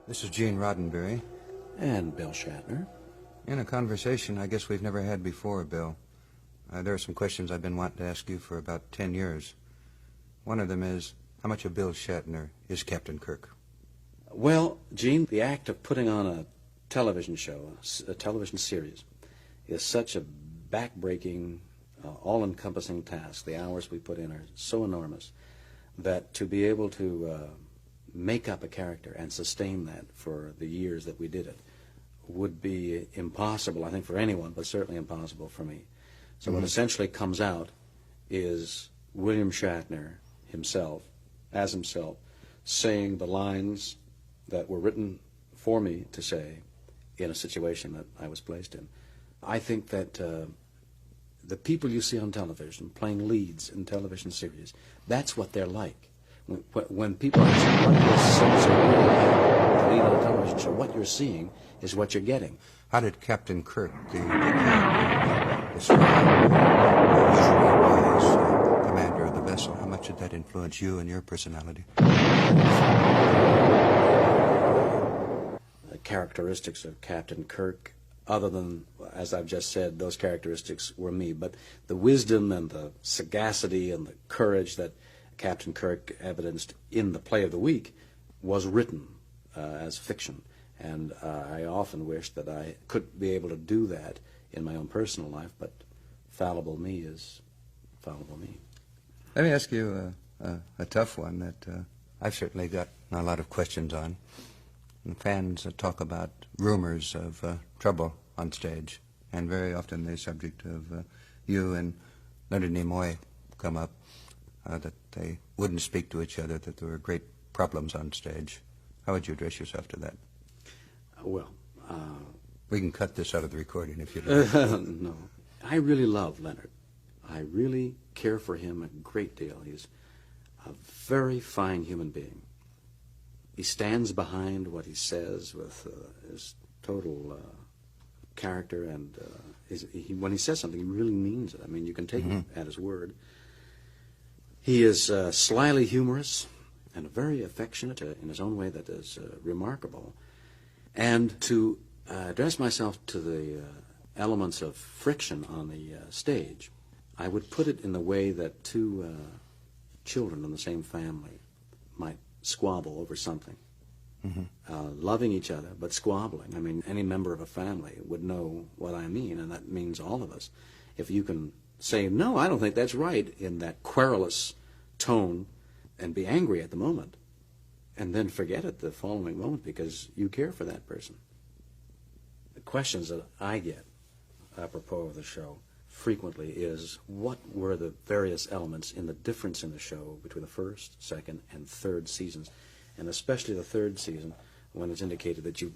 This is Gene Roddenberry. And Bill Shatner. In a conversation I guess we've never had before, Bill. There are some questions I've been wanting to ask you for about 10 years. One of them is, how much of Bill Shatner is Captain Kirk? Well, Gene, the act of putting on a television show, a television series, is such a back-breaking, all-encompassing task. The hours we put in are so enormous that to be able to make up a character and sustain that for the years that we did it would be impossible, I think, for anyone, but certainly impossible for me. So what essentially comes out is William Shatner himself, as himself, saying the lines that were written for me to say in a situation that I was placed in. I think that the people you see on television playing leads in television series, that's what they're like. When people ask what is so lead on a television show, what you're seeing is what you're getting. How did Captain Kirk, the character described, usually wise commander of the vessel, how much did that influence you and your personality? The characteristics of Captain Kirk, other than, as I've just said, those characteristics were me, but the wisdom and the sagacity and the courage that Captain Kirk evidenced in the play of the week was written as fiction. And I often wish that I could be able to do that in my own personal life, but fallible me is fallible me. Let me ask you a tough one that I've certainly got a lot of questions on. And fans talk about rumors of trouble on stage, and very often the subject of you and Leonard Nimoy come up, that they wouldn't speak to each other, that there were great problems on stage. How would you address yourself to that? Well, we can cut this out of the recording if you like. No. I really love Leonard. I really care for him a great deal. He's a very fine human being. He stands behind what he says with his total character, and when he says something, he really means it. I mean, you can take him at his word. He is slyly humorous and very affectionate in his own way that is remarkable. And to address myself to the elements of friction on the stage, I would put it in the way that two children in the same family might squabble over something. Loving each other, but squabbling. I mean, any member of a family would know what I mean, and that means all of us. If you can say, no, I don't think that's right, in that querulous tone, and be angry at the moment, and then forget it the following moment because you care for that person. The questions that I get apropos of the show frequently is, what were the various elements in the difference in the show between the first, second, and third seasons, and especially the third season, when it's indicated that you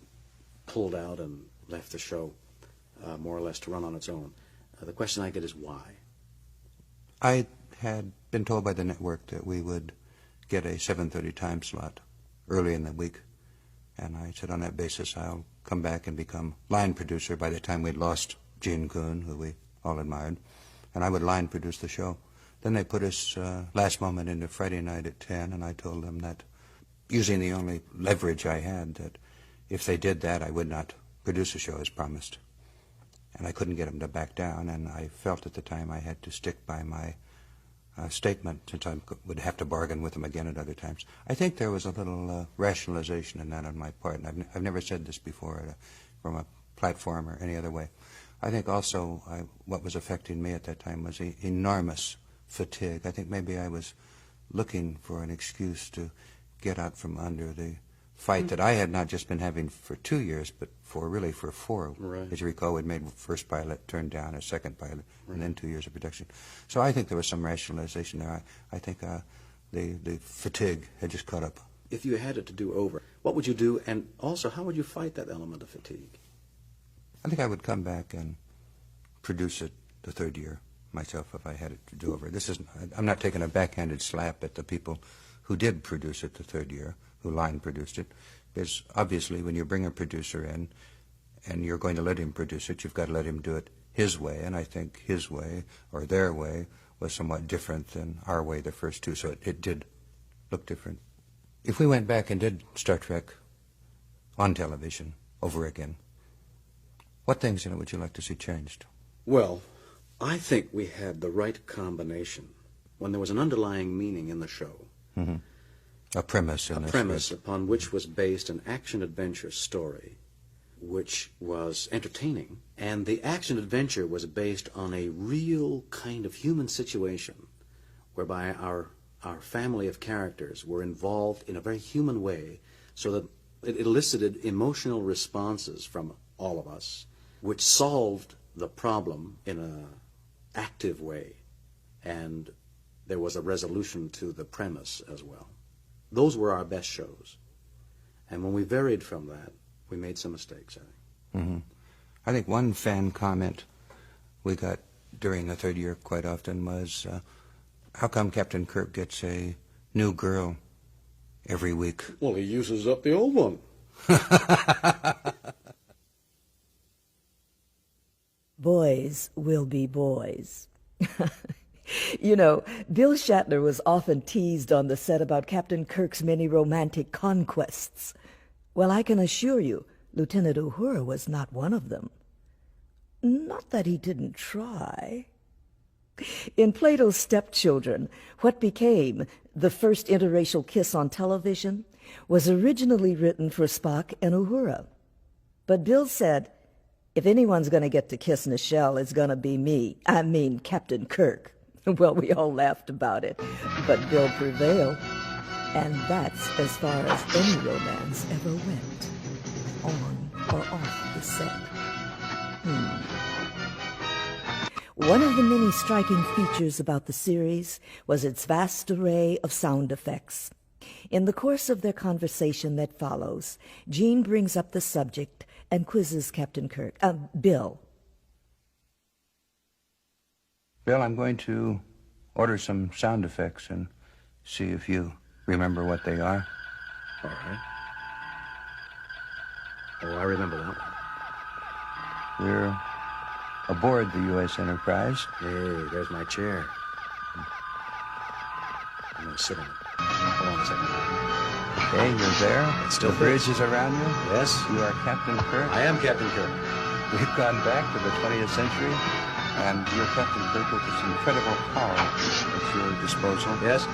pulled out and left the show more or less to run on its own. The question I get is why? I had been told by the network that we would get a 7:30 time slot early in the week, and I said on that basis I'll come back and become line producer by the time we'd lost Gene Kuhn, who we all admired, and I would line produce the show. Then they put us last moment into Friday night at 10, and I told them that, using the only leverage I had, that if they did that I would not produce a show as promised. And I couldn't get them to back down, and I felt at the time I had to stick by my statement, since I would have to bargain with them again at other times. I think there was a little rationalization in that on my part, and I've never said this before from a platform or any other way. I think also what was affecting me at that time was enormous fatigue. I think maybe I was looking for an excuse to get out from under the fight that I had not just been having for 2 years, but really for 4. Right. As you recall, we'd made first pilot, turned down a second pilot, and then 2 years of production. So I think there was some rationalization there. I think the fatigue had just caught up. If you had it to do over, what would you do, and also how would you fight that element of fatigue? I think I would come back and produce it the third year myself if I had it to do over. I'm not taking a backhanded slap at the people who did produce it the third year, who line produced it, because obviously when you bring a producer in and you're going to let him produce it, you've got to let him do it his way, and I think his way or their way was somewhat different than our way the first two, so it did look different. If we went back and did Star Trek on television over again. What things in it would you like to see changed? Well, I think we had the right combination when there was an underlying meaning in the show. Mm-hmm. A premise in a this premise case. Upon which was based an action-adventure story, which was entertaining. And the action-adventure was based on a real kind of human situation whereby our family of characters were involved in a very human way, so that it elicited emotional responses from all of us, which solved the problem in an active way. And there was a resolution to the premise as well. Those were our best shows. And when we varied from that, we made some mistakes, I think. Mm-hmm. I think one fan comment we got during the third year quite often was, how come Captain Kirk gets a new girl every week? Well, he uses up the old one. Boys will be boys. You know, Bill Shatner was often teased on the set about Captain Kirk's many romantic conquests. Well, I can assure you, Lieutenant Uhura was not one of them. Not that he didn't try. In Plato's Stepchildren, what became the first interracial kiss on television was originally written for Spock and Uhura. But Bill said, if anyone's going to get to kiss Nichelle, it's going to be me. I mean, Captain Kirk. Well, we all laughed about it, but Bill prevailed. And that's as far as any romance ever went, on or off the set. One of the many striking features about the series was its vast array of sound effects. In the course of their conversation that follows, Gene brings up the subject and quizzes Captain Kirk. Bill. Bill, I'm going to order some sound effects and see if you remember what they are. All right. Oh, I remember that one. We're aboard the U.S. Enterprise. Hey, there's my chair. I'm going to sit on it. Hold on a second. Okay, you're there. It still the bridge is around you. Yes. You are Captain Kirk. I am Captain Kirk. We've gone back to the 20th century, and you're Captain Kirk with this incredible power at your disposal. Yes.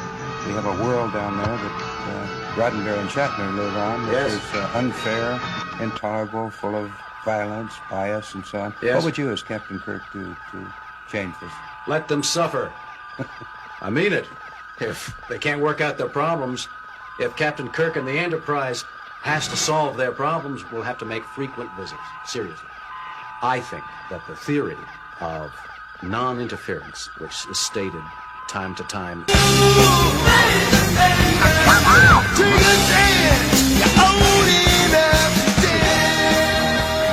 We have a world down there that Roddenberry and Shatner live on, which Yes. is unfair, intolerable, full of violence, bias, and so on. Yes. What would you, as Captain Kirk, do to change this? Let them suffer. I mean it. If they can't work out their problems, if Captain Kirk and the Enterprise has to solve their problems, we'll have to make frequent visits. Seriously. I think that the theory of non-interference, which is stated time to time,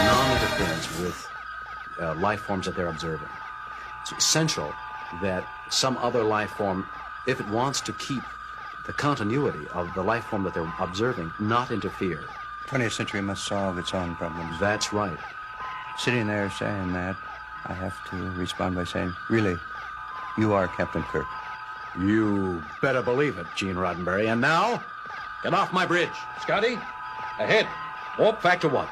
non-interference with life forms that they're observing. It's essential that some other life form, if it wants to keep the continuity of the life form that they're observing, not interfere. 20th century must solve its own problems. That's right. Sitting there saying that, I have to respond by saying, really, you are Captain Kirk. You better believe it, Gene Roddenberry. And now, get off my bridge. Scotty, ahead. Warp factor 1.